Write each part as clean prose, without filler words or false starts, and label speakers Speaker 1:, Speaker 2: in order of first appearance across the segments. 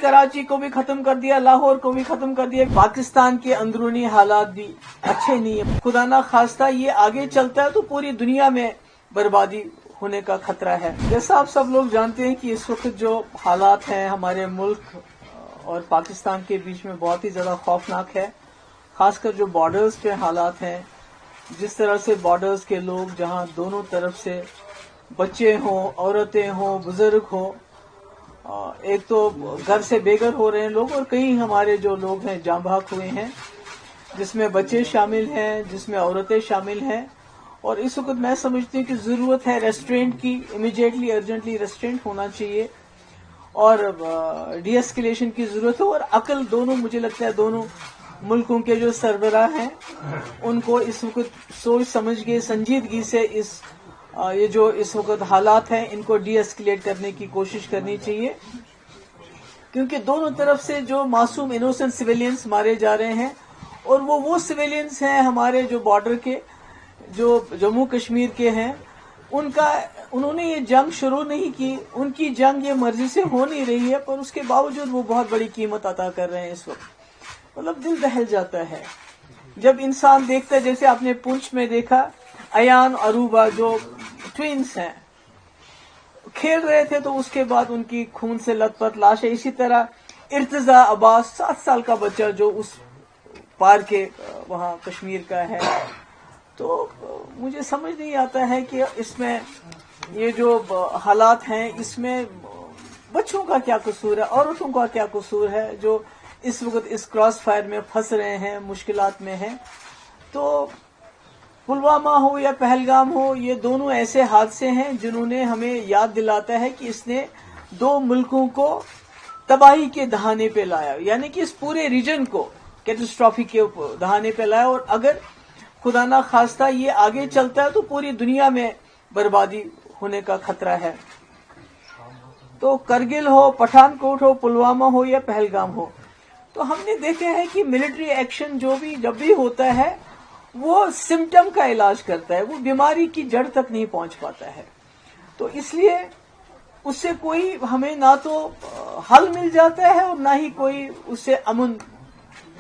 Speaker 1: कराची को भी खत्म कर दिया, लाहौर को भी खत्म कर दिया। पाकिस्तान के अंदरूनी हालात भी अच्छे नहीं है। खुदा ना खास्ता ये आगे चलता है तो पूरी दुनिया में बर्बादी होने का खतरा है। जैसा आप सब लोग जानते हैं कि इस वक्त जो हालात हैं हमारे मुल्क और पाकिस्तान के बीच में बहुत ही ज्यादा खौफनाक है। खासकर जो बॉर्डर्स पे हालात हैं, जिस तरह से बॉर्डर्स के लोग जहां दोनों तरफ से बच्चे हों, औरतें हों, बुजुर्ग हों, एक तो घर से बेघर हो रहे हैं लोग और कई हमारे जो लोग हैं जान बहक हुए हैं, जिसमें बच्चे शामिल हैं, जिसमें औरतें शामिल हैं। और इस वक्त मैं समझती हूँ कि जरूरत है रेस्ट्रेंट की, इमीडिएटली अर्जेंटली रेस्ट्रेंट होना चाहिए और डी एस्केलेशन की जरूरत है। और अकल दोनों, मुझे लगता है दोनों मुल्कों के जो सरबराह हैं उनको इस वक्त सोच समझ के संजीदगी से ये जो इस वक्त हालात हैं इनको डी एस्केलेट करने की कोशिश करनी चाहिए, क्योंकि दोनों तरफ से जो मासूम इनोसेंट सिविलियंस मारे जा रहे हैं और वो सिविलियंस हैं हमारे जो बॉर्डर के, जो जम्मू कश्मीर के हैं, उन्होंने ये जंग शुरू नहीं की, उनकी जंग ये मर्जी से हो नहीं रही है, पर उसके बावजूद वो बहुत बड़ी कीमत अदा कर रहे हैं इस वक्त। मतलब दिल दहल जाता है जब इंसान देखता है, जैसे आपने पुंछ में देखा अयान अरूबा जो ट्विंस हैं खेल रहे थे तो उसके बाद उनकी खून से लथपथ लाश है। इसी तरह इर्तजा अब्बास 7 साल का बच्चा जो उस पार के वहां कश्मीर का है। तो मुझे समझ नहीं आता है कि इसमें ये जो हालात हैं इसमें बच्चों का क्या कसूर है, औरतों का क्या कसूर है जो इस वक्त इस क्रॉस फायर में फंस रहे हैं, मुश्किलात में हैं। तो पुलवामा हो या पहलगाम हो, ये दोनों ऐसे हादसे हैं जिन्होंने हमें याद दिलाता है कि इसने दो मुल्कों को तबाही के दहाने पे लाया, यानी कि इस पूरे रीजन को कैटास्ट्रॉफी के दहाने पे लाया। और अगर खुदा ना खास्ता ये आगे चलता है तो पूरी दुनिया में बर्बादी होने का खतरा है। तो करगिल हो, पठानकोट हो, पुलवामा हो या पहलगाम हो, तो हमने देखा है कि मिलिट्री एक्शन जब भी होता है वो सिम्टम का इलाज करता है, वो बीमारी की जड़ तक नहीं पहुंच पाता है। तो इसलिए उससे कोई हमें ना तो हल मिल जाता है और ना ही कोई उससे अमन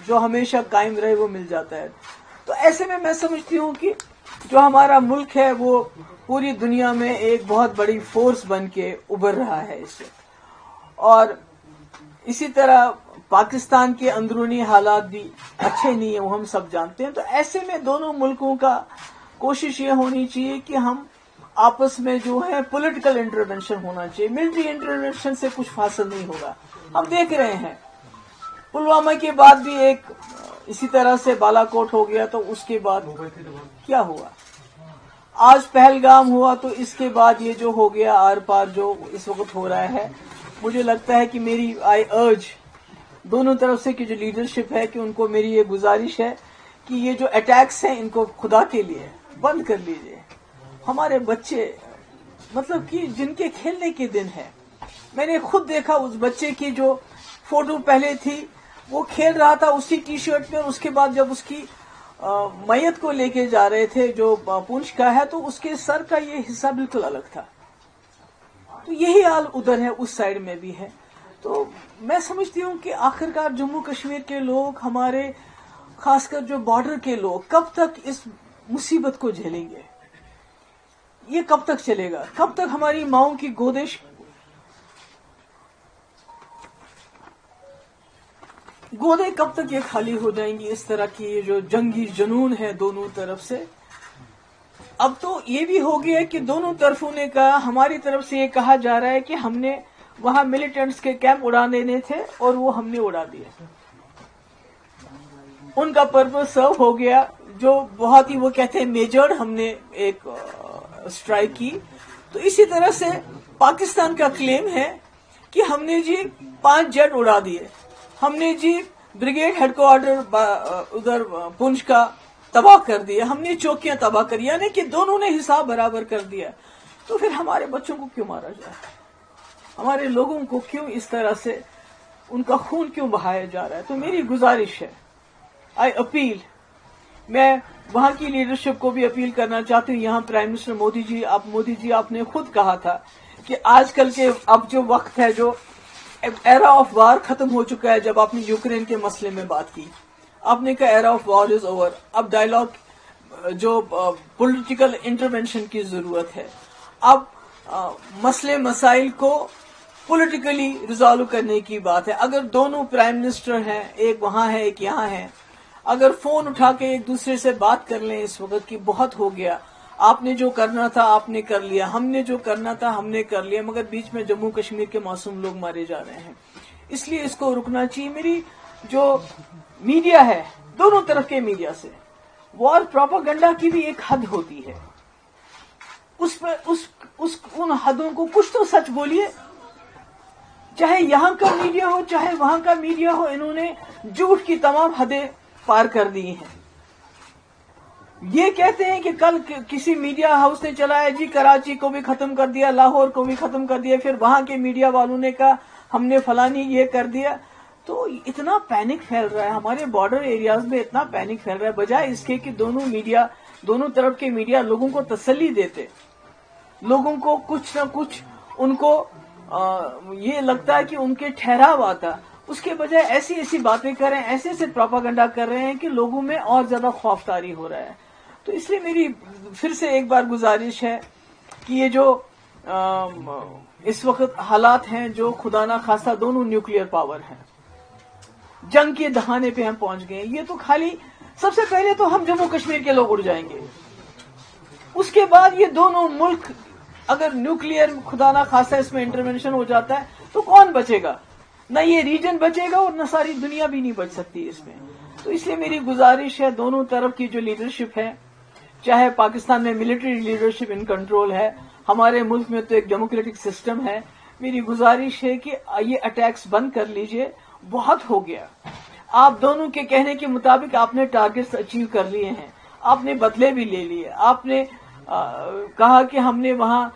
Speaker 1: जो हमेशा कायम रहे वो मिल जाता है। तो ऐसे में मैं समझती हूँ कि जो हमारा मुल्क है वो पूरी दुनिया में एक बहुत बड़ी फोर्स बन के उभर रहा है इससे। और इसी तरह पाकिस्तान के अंदरूनी हालात भी अच्छे नहीं है, वो हम सब जानते हैं। तो ऐसे में दोनों मुल्कों का कोशिश ये होनी चाहिए कि हम आपस में जो है पॉलिटिकल इंटरवेंशन होना चाहिए। मिलिट्री इंटरवेंशन से कुछ हासिल नहीं होगा। हम देख रहे हैं पुलवामा के बाद भी एक इसी तरह से बालाकोट हो गया, तो उसके बाद क्या हुआ, आज पहलगाम हुआ, तो इसके बाद ये जो हो गया आर पार जो इस वक्त हो रहा है। मुझे लगता है कि आई अर्ज दोनों तरफ से की जो लीडरशिप है कि उनको मेरी ये गुजारिश है कि ये जो अटैक्स हैं इनको खुदा के लिए बंद कर लीजिए। हमारे बच्चे मतलब कि जिनके खेलने के दिन है, मैंने खुद देखा उस बच्चे की जो फोटो पहले थी, वो खेल रहा था उसी टी शर्ट में, और उसके बाद जब उसकी मैयत को लेके जा रहे थे जो पुंछ का है, तो उसके सर का ये हिस्सा बिल्कुल अलग था। तो यही हाल उधर है, उस साइड में भी है। तो मैं समझती हूँ कि आखिरकार जम्मू कश्मीर के लोग, हमारे खासकर जो बॉर्डर के लोग, कब तक इस मुसीबत को झेलेंगे? ये कब तक चलेगा? कब तक हमारी माओं की गोदे कब तक ये खाली हो जाएंगी? इस तरह की ये जो जंगी जुनून है दोनों तरफ से। अब तो ये भी हो गया कि दोनों तरफों ने कहा, हमारी तरफ से ये कहा जा रहा है कि हमने वहां मिलिटेंट्स के कैंप उड़ा देने थे और वो हमने उड़ा दिए, उनका पर्पस सर्व हो गया। जो बहुत ही वो कहते हैं मेजर्ड हमने एक स्ट्राइक की। तो इसी तरह से पाकिस्तान का क्लेम है कि हमने जी 5 जेट उड़ा दिए, हमने जी ब्रिगेड हेडक्वार्टर उधर पुंछ का तबाह कर दिया, हमने चौकियां तबाह कर, यानी कि दोनों ने हिसाब बराबर कर दिया। तो फिर हमारे बच्चों को क्यों मारा जाए? हमारे लोगों को क्यों इस तरह से उनका खून क्यों बहाया जा रहा है? तो मेरी गुजारिश है, आई अपील, मैं वहां की लीडरशिप को भी अपील करना चाहती हूँ। यहाँ प्राइम मिनिस्टर मोदी जी आपने खुद कहा था कि आजकल के अब जो वक्त है, जो ایرا آف وار ختم ہو چکا ہے. جب آپ نے یوکرین کے مسئلے میں بات کی, آپ نے کہا era of war is over. اب ڈائلاگ جو پولیٹیکل انٹرونشن کی ضرورت ہے, اب مسئلے مسائل کو پولیٹیکلی ریزالو کرنے کی بات ہے. اگر دونوں پرائم منسٹر ہیں, ایک وہاں ہے ایک یہاں ہے, اگر فون اٹھا کے ایک دوسرے سے بات کر لیں اس وقت کی بہت ہو گیا. آپ نے جو کرنا تھا آپ نے کر لیا, ہم نے جو کرنا تھا ہم نے کر لیا, مگر بیچ میں جموں کشمیر کے معصوم لوگ مارے جا رہے ہیں. اس لیے اس کو رکنا چاہیے. میری جو میڈیا ہے, دونوں طرف کے میڈیا سے وار پروپاگنڈا کی بھی ایک حد ہوتی ہے. ان حدوں کو کچھ تو سچ بولیے. چاہے یہاں کا میڈیا ہو چاہے وہاں کا میڈیا ہو, انہوں نے جھوٹ کی تمام حدیں پار کر دی ہیں. یہ کہتے ہیں کہ کل کسی میڈیا ہاؤس نے چلایا جی کراچی کو بھی ختم کر دیا, لاہور کو بھی ختم کر دیا, پھر وہاں کے میڈیا والوں نے کہا ہم نے فلانی یہ کر دیا. تو اتنا پینک پھیل رہا ہے ہمارے بارڈر ایریاز میں, اتنا پینک پھیل رہا ہے, بجائے اس کے کہ دونوں طرف کے میڈیا لوگوں کو تسلی دیتے, لوگوں کو کچھ نہ کچھ ان کو یہ لگتا ہے کہ ان کے ٹھہراو آتا, اس کے بجائے ایسی باتیں کر رہے ہیں, ایسے پروپاگنڈا کر رہے ہیں کہ لوگوں میں اور زیادہ خوف طاری ہو رہا ہے. تو اس لیے میری پھر سے ایک بار گزارش ہے کہ یہ جو اس وقت حالات ہیں جو خدا نہ خواستہ دونوں نیوکلیئر پاور ہیں, جنگ کے دہانے پہ ہم پہنچ گئے. یہ تو خالی سب سے پہلے تو ہم جموں کشمیر کے لوگ اڑ جائیں گے, اس کے بعد یہ دونوں ملک اگر نیوکلیئر خدا نہ خواستہ اس میں انٹرونشن ہو جاتا ہے تو کون بچے گا؟ نہ یہ ریجن بچے گا اور نہ ساری دنیا بھی نہیں بچ سکتی اس میں. تو اس لیے میری گزارش ہے دونوں طرف کی جو لیڈرشپ ہے, چاہے پاکستان میں ملٹری لیڈرشپ ان کنٹرول ہے, ہمارے ملک میں تو ایک ڈیموکریٹک سسٹم ہے, میری گزارش ہے کہ یہ اٹیکس بند کر لیجئے, بہت ہو گیا. آپ دونوں کے کہنے کے مطابق آپ نے ٹارگٹس اچیو کر لیے ہیں, آپ نے بدلے بھی لے لیے, آپ نے کہا کہ ہم نے وہاں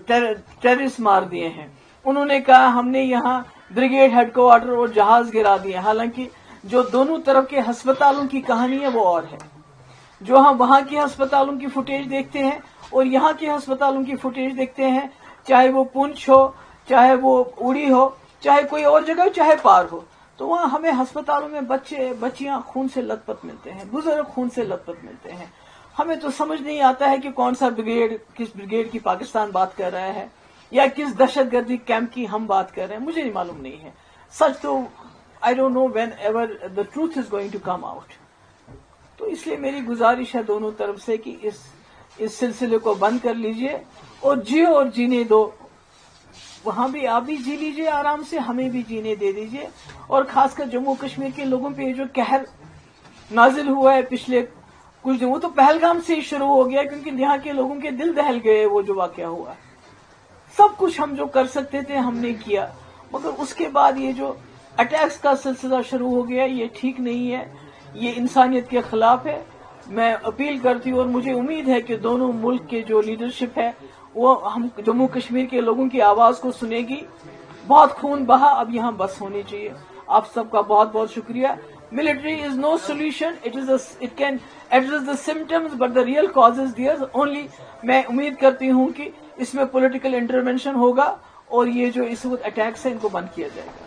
Speaker 1: ٹیررسٹ مار دیے ہیں, انہوں نے کہا ہم نے یہاں بریگیڈ ہیڈ کوارٹر اور جہاز گرا دیے. حالانکہ جو دونوں طرف کے ہسپتالوں کی کہانی ہے وہ اور ہے. جو ہم وہاں کی ہسپتالوں کی فوٹیج دیکھتے ہیں اور یہاں کی ہسپتالوں کی فوٹیج دیکھتے ہیں, چاہے وہ پونچھ ہو, چاہے وہ اڑی ہو, چاہے کوئی اور جگہ ہو, چاہے پار ہو, تو وہاں ہمیں ہسپتالوں میں بچیاں خون سے لت پت ملتے ہیں, بزرگ خون سے لت پت ملتے ہیں. ہمیں تو سمجھ نہیں آتا ہے کہ کون سا بریگیڈ, کس بریگیڈ کی پاکستان بات کر رہا ہے یا کس دہشت گردی کیمپ کی ہم بات کر رہے ہیں, مجھے نہیں معلوم نہیں ہے. سچ تو I don't know whenever the truth is going to come out. تو اس لیے میری گزارش ہے دونوں طرف سے کہ اس سلسلے کو بند کر لیجئے اور جیو اور جینے دو. وہاں بھی آپ بھی جی لیجئے آرام سے, ہمیں بھی جینے دے دیجئے. اور خاص کر جموں کشمیر کے لوگوں پہ جو قہر نازل ہوا ہے پچھلے کچھ دن, وہ تو پہلگام سے ہی شروع ہو گیا, کیونکہ یہاں کے لوگوں کے دل دہل گئے. وہ جو واقعہ ہوا, سب کچھ ہم جو کر سکتے تھے ہم نے کیا, مگر اس کے بعد یہ جو اٹیکس کا سلسلہ شروع ہو گیا, یہ ٹھیک نہیں ہے, یہ انسانیت کے خلاف ہے. میں اپیل کرتی ہوں اور مجھے امید ہے کہ دونوں ملک کے جو لیڈرشپ ہے وہ ہم جموں کشمیر کے لوگوں کی آواز کو سنے گی. بہت خون بہا, اب یہاں بس ہونی چاہیے. آپ سب کا بہت بہت شکریہ. Military is no solution. It can address the symptoms, but the real cause is there. Only میں امید کرتی ہوں کہ اس میں پولیٹیکل انٹرونشن ہوگا اور یہ جو اس وقت اٹیکس ہیں ان کو بند کیا جائے گا.